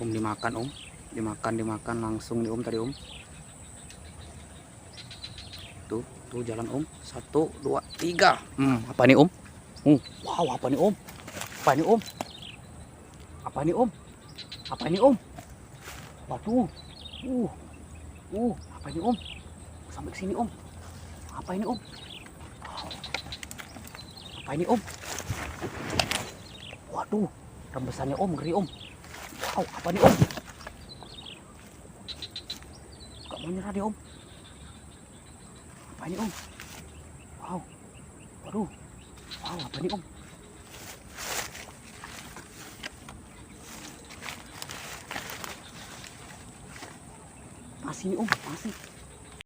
Om dimakan om, dimakan langsung nih om tadi om. Tuh jalan om, 1 2 3. Apa nih om? Wow, apa nih om? Apa nih om? Apa nih om? Apa ini om? Waduh, apa ini om? Sampai ke sini om. Apa ini om? Wow. Apa ini om? Waduh, rembesannya om, ngeri om. Wow, apa nih om? Gak mau nyerah deh om. Apa ini om? Wow, waduh, wow, apa ini om? Masih nih om, masih.